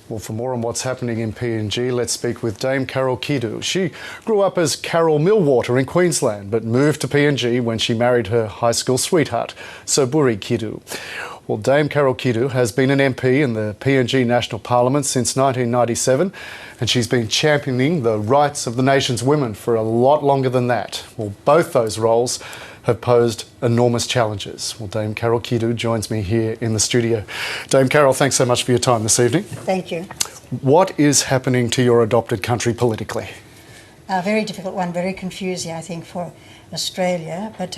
Well, for more on what's happening in PNG, let's speak with Dame Carol Kidu. She grew up as Carol Millwater in Queensland, but moved to PNG when she married her high school sweetheart, Soburi Kidu. Well, Dame Carol Kidu has been an MP in the PNG National Parliament since 1997, and she's been championing the rights of the nation's women for a lot longer than that. Well, both those roles have posed enormous challenges. Well, Dame Carol Kidu joins me here in the studio. Dame Carol, thanks so much for your time this evening. Thank you. What is happening to your adopted country politically? A very difficult one, very confusing, I think, for Australia. But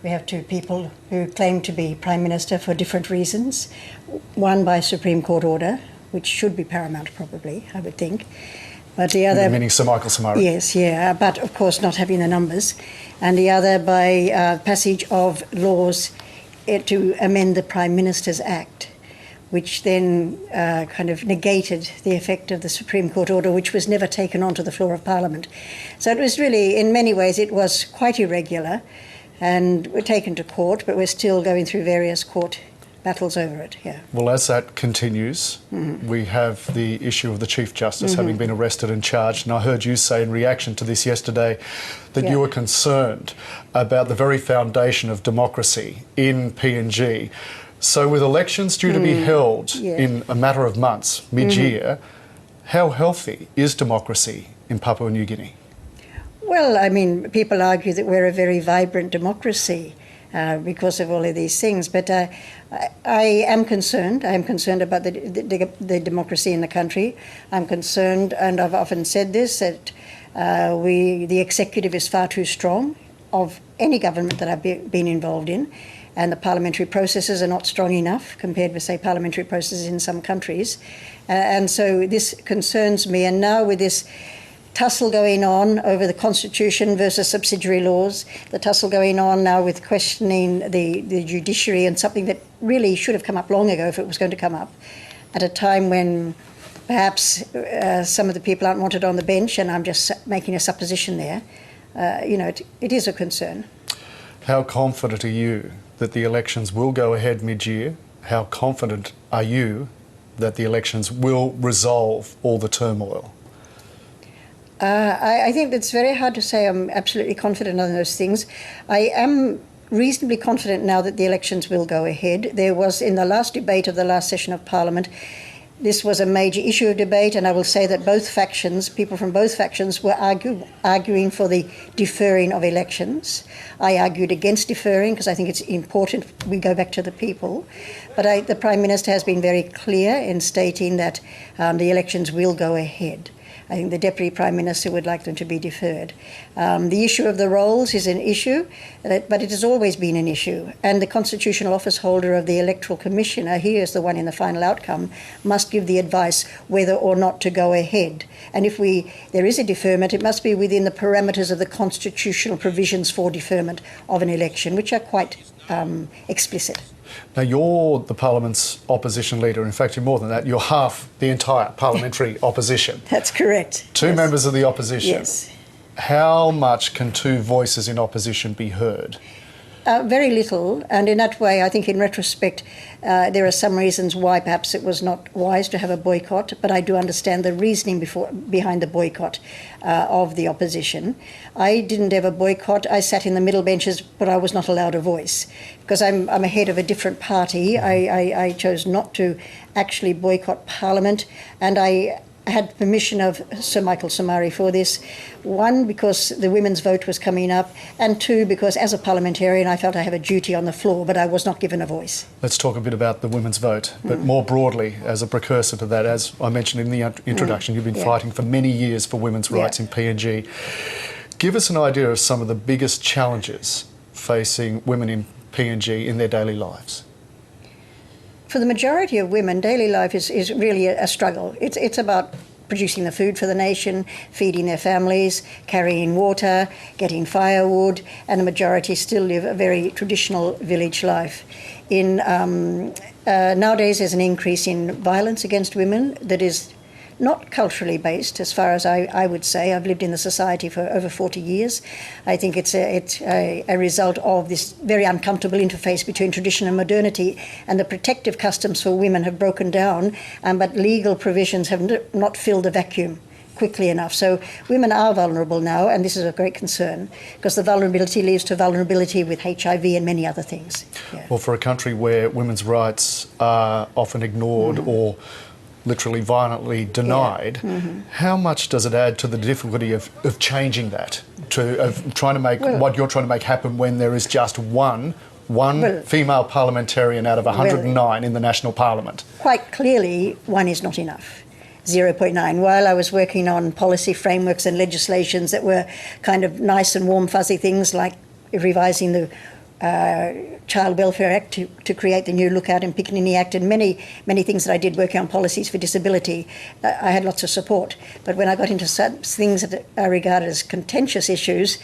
we have two people who claim to be Prime Minister for different reasons. One by Supreme Court order, which should be paramount probably, I would think. But the other... Meaning Sir Michael Somare? Yes, yeah, but of course not having the numbers. And the other by passage of laws to amend the Prime Minister's Act, which then kind of negated the effect of the Supreme Court order, which was never taken onto the floor of Parliament. So it was really, in many ways, it was quite irregular, and we're taken to court, but we're still going through various court battles over it, yeah. Well, as that continues, we have the issue of the Chief Justice having been arrested and charged, and I heard you say in reaction to this yesterday that you were concerned about the very foundation of democracy in PNG. So with elections due to be held in a matter of months, mid-year, how healthy is democracy in Papua New Guinea? Well, I mean, people argue that we're a very vibrant democracy because of all of these things, but I am concerned. I am concerned about the democracy in the country. I'm concerned, and I've often said this, that the executive is far too strong of any government that I've been involved in, and the parliamentary processes are not strong enough compared with, say, parliamentary processes in some countries. And so this concerns me. And now with this tussle going on over the Constitution versus subsidiary laws, the tussle going on now with questioning the judiciary, and something that really should have come up long ago if it was going to come up, at a time when perhaps some of the people aren't wanted on the bench, and I'm just making a supposition there. It is a concern. How confident are you that the elections will go ahead mid-year? How confident are you that the elections will resolve all the turmoil? I think it's very hard to say I'm absolutely confident on those things. I am reasonably confident now that the elections will go ahead. There was, in the last debate of the last session of Parliament, this was a major issue of debate, and I will say that both factions, people from both factions, were arguing for the deferring of elections. I argued against deferring because I think it's important we go back to the people. But the Prime Minister has been very clear in stating that the elections will go ahead. I think the Deputy Prime Minister would like them to be deferred. The issue of the rolls is an issue, but it has always been an issue. And the constitutional office holder of the Electoral Commissioner, he is the one in the final outcome, must give the advice whether or not to go ahead. And if there is a deferment, it must be within the parameters of the constitutional provisions for deferment of an election, which are quite explicit. Now, you're the Parliament's opposition leader. In fact, you're more than that. You're half the entire parliamentary opposition. That's correct. Two members of the opposition. Yes. How much can two voices in opposition be heard? Very little, and in that way, I think in retrospect, there are some reasons why perhaps it was not wise to have a boycott, but I do understand the reasoning behind the boycott of the opposition. I didn't ever boycott. I sat in the middle benches, but I was not allowed a voice because I'm a head of a different party. I chose not to actually boycott Parliament, and I had permission of Sir Michael Somare for this. One, because the women's vote was coming up, and two, because as a parliamentarian I felt I have a duty on the floor, but I was not given a voice. Let's talk a bit about the women's vote, but more broadly, as a precursor to that, as I mentioned in the introduction, you've been fighting for many years for women's rights in PNG. Give us an idea of some of the biggest challenges facing women in PNG in their daily lives. For the majority of women, daily life is really a struggle. It's about producing the food for the nation, feeding their families, carrying water, getting firewood, and the majority still live a very traditional village life. Nowadays there's an increase in violence against women that is not culturally based, as far as I would say. I've lived in the society for over 40 years. I think it's a result of this very uncomfortable interface between tradition and modernity, and the protective customs for women have broken down, but legal provisions have not filled the vacuum quickly enough. So women are vulnerable now, and this is a great concern, because the vulnerability leads to vulnerability with HIV and many other things. Yeah. Well, for a country where women's rights are often ignored or literally violently denied, how much does it add to the difficulty of changing that, of trying to make what you're trying to make happen when there is just one female parliamentarian out of 109 in the national parliament? Quite clearly, one is not enough. 0.9. While I was working on policy frameworks and legislations that were kind of nice and warm, fuzzy things like revising the Child Welfare Act to create the new Lookout and Piccaninny Act, and many things that I did working on policies for disability, I had lots of support. But when I got into things that are regarded as contentious issues,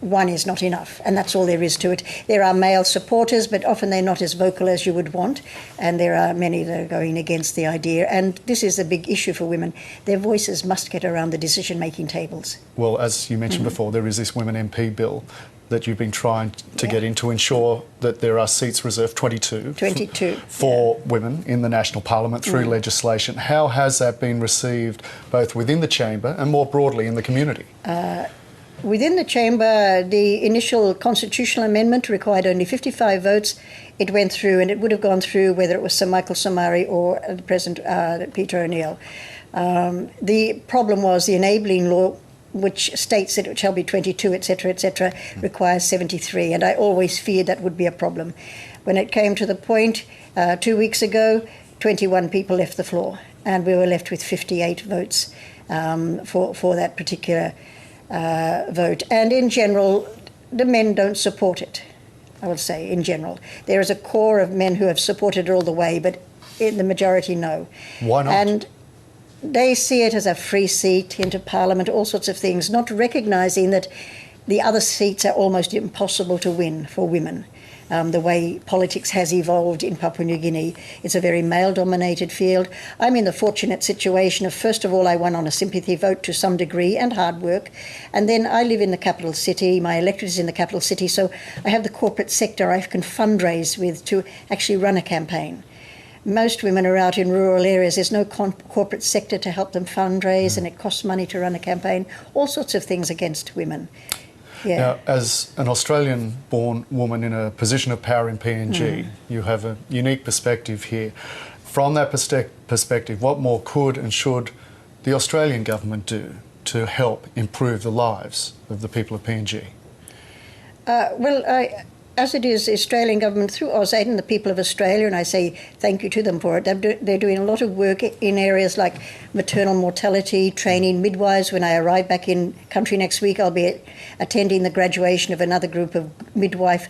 one is not enough, and that's all there is to it. There are male supporters, but often they're not as vocal as you would want, and there are many that are going against the idea, and this is a big issue for women. Their voices must get around the decision-making tables. Well, as you mentioned before, there is this Women MP bill that you've been trying to get in to ensure that there are seats reserved, 22 for women in the national parliament through legislation. How has that been received both within the chamber and more broadly in the community? Within the chamber, the initial constitutional amendment required only 55 votes. It went through, and it would have gone through whether it was Sir Michael Somare or the President Peter O'Neill. The problem was the enabling law, which states that it shall be 22, etc., requires 73, and I always feared that would be a problem. When it came to the point 2 weeks ago, 21 people left the floor, and we were left with 58 votes for that particular vote. And in general, the men don't support it, I would say, in general. There is a core of men who have supported it all the way, but in the majority, no. Why not? And they see it as a free seat into Parliament, all sorts of things, not recognising that the other seats are almost impossible to win for women. The way politics has evolved in Papua New Guinea, it's a very male-dominated field. I'm in the fortunate situation of, first of all, I won on a sympathy vote to some degree and hard work, and then I live in the capital city, my electorate is in the capital city, so I have the corporate sector I can fundraise with to actually run a campaign. Most women are out in rural areas. There's no corporate sector to help them fundraise, and it costs money to run a campaign. All sorts of things against women. Yeah. Now, as an Australian-born woman in a position of power in PNG, you have a unique perspective here. From that perspective, what more could and should the Australian government do to help improve the lives of the people of PNG? As it is, the Australian government through AusAid and the people of Australia, and I say thank you to them for it, they're doing a lot of work in areas like maternal mortality, training midwives. When I arrive back in country next week, I'll be attending the graduation of another group of midwife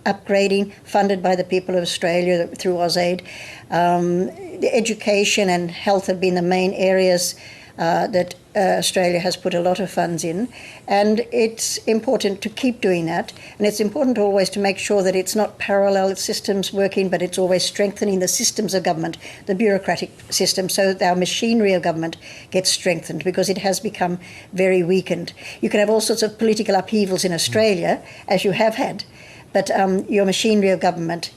upgrading, funded by the people of Australia through AusAid. The education and health have been the main areas that Australia has put a lot of funds in, and it's important to keep doing that, and it's important always to make sure that it's not parallel systems working, but it's always strengthening the systems of government, the bureaucratic system, so that our machinery of government gets strengthened, because it has become very weakened. You can have all sorts of political upheavals in Australia, as you have had, but your machinery of government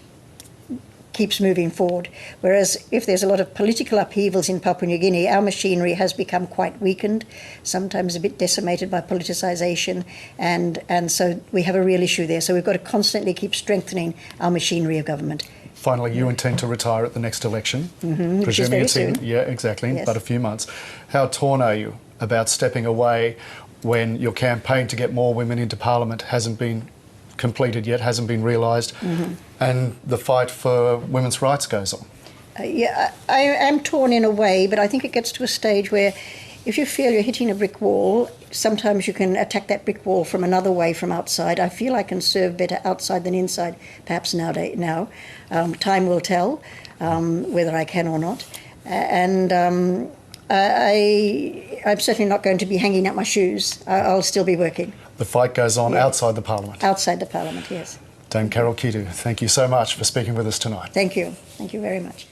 keeps moving forward. Whereas if there's a lot of political upheavals in Papua New Guinea, our machinery has become quite weakened, sometimes a bit decimated by politicisation, and so we have a real issue there. So we've got to constantly keep strengthening our machinery of government. Finally, you intend to retire at the next election, which is very soon. Yeah, exactly, Yes. but a few months. How torn are you about stepping away when your campaign to get more women into Parliament hasn't been completed yet, hasn't been realised, and the fight for women's rights goes on? I am torn in a way, but I think it gets to a stage where if you feel you're hitting a brick wall, sometimes you can attack that brick wall from another way, from outside. I feel I can serve better outside than inside, perhaps now. Time will tell whether I can or not. I'm certainly not going to be hanging out my shoes. I'll still be working. The fight goes on outside the Parliament? Outside the Parliament, yes. Dame Carol Kidu, thank you so much for speaking with us tonight. Thank you. Thank you very much.